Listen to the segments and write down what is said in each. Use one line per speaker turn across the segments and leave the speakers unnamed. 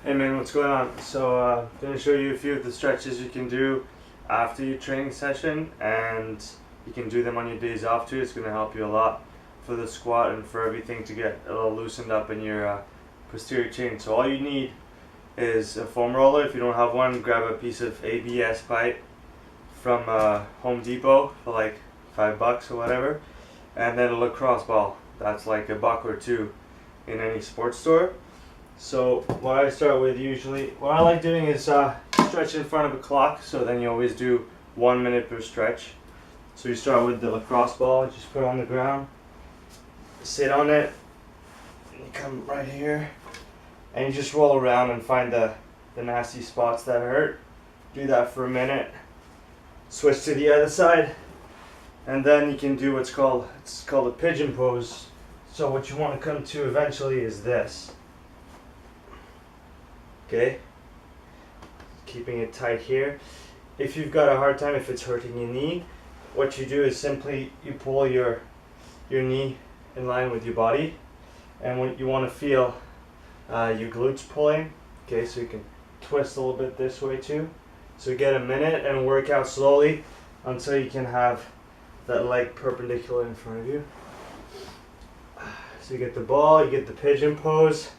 Hey man, what's going on? So I'm going to show you a few of the stretches you can do after your training session, and you can do them on your days off too. It's going to help you a lot for the squat and for everything to get a little loosened up in your posterior chain. So all you need is a foam roller. If you don't have one, grab a piece of ABS pipe from Home Depot for like $5 or whatever, and then a lacrosse ball. That's like $1 or $2 in any sports store. So what I start with usually, what I like doing is stretch in front of a clock, so then you always do 1 minute per stretch. So you start with the lacrosse ball, just put it on the ground, sit on it, and you come right here, and you just roll around and find the nasty spots that hurt. Do that for a minute, switch to the other side, and then you can do it's called a pigeon pose. So what you want to come to eventually is this. Okay, keeping it tight here. If you've got a hard time, if it's hurting your knee, what you do is simply you pull your knee in line with your body, and when you want to feel your glutes pulling. Okay, so you can twist a little bit this way too. So get a minute and work out slowly until you can have that leg perpendicular in front of you. So you get the ball, you get the pigeon pose.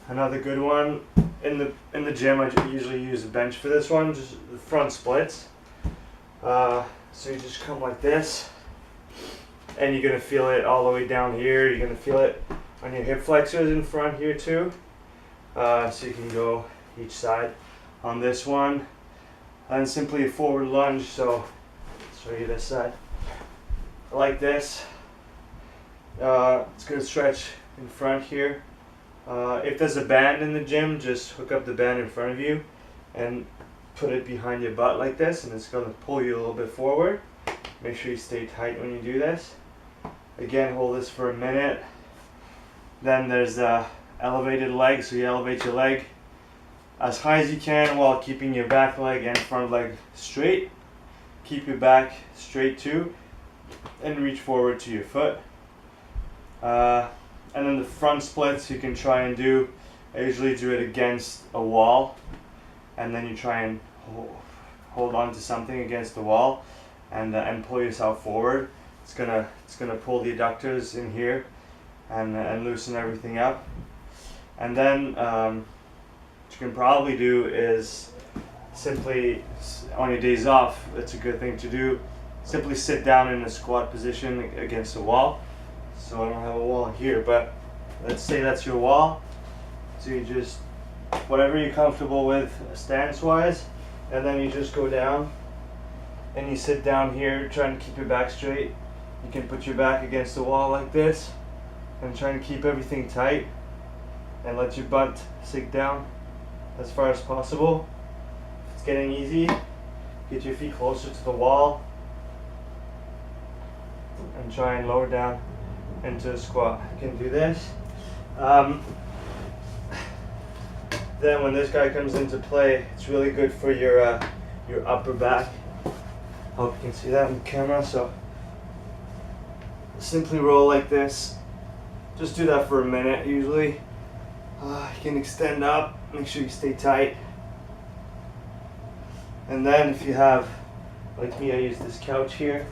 Another good one in the gym, I usually use a bench for this one, just the front splits. So you just come like this, and you're gonna feel it all the way down here. You're gonna feel it on your hip flexors in front here too. So you can go each side on this one, and simply a forward lunge. So I'll show you this side, like this. It's gonna stretch in front here. If there's a band in the gym, just hook up the band in front of you and put it behind your butt like this, and it's going to pull you a little bit forward. Make sure you stay tight when you do this. Again, hold this for a minute. Then there's elevated leg, so you elevate your leg as high as you can while keeping your back leg and front leg straight. Keep your back straight too, and reach forward to your foot. And then the front splits you can try and do. I usually do it against a wall, and then you try and hold on to something against the wall, and pull yourself forward. It's gonna pull the adductors in here, and loosen everything up. And then what you can probably do is simply on your days off. It's a good thing to do. Simply sit down in a squat position against the wall. So I don't have a wall here, but let's say that's your wall. So you just, whatever you're comfortable with stance-wise, and then you just go down, and you sit down here trying to keep your back straight. You can put your back against the wall like this, and try and keep everything tight, and let your butt sink down as far as possible. If it's getting easy, get your feet closer to the wall, and try and lower down into a squat. You can do this. Then when this guy comes into play, it's really good for your upper back. Hope you can see that in the camera. So simply roll like this. Just do that for a minute usually. You can extend up, make sure you stay tight. And then if you have, like me, I use this couch here.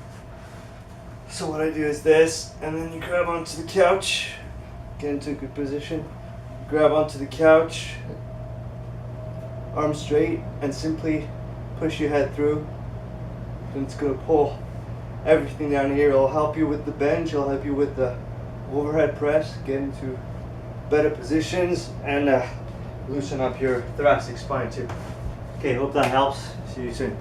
So what I do is this, and then you grab onto the couch, get into a good position, grab onto the couch, arms straight, and simply push your head through, and it's going to pull everything down here. It'll help you with the bench, it'll help you with the overhead press, get into better positions, and loosen up your thoracic spine too. Okay, hope that helps. See you soon.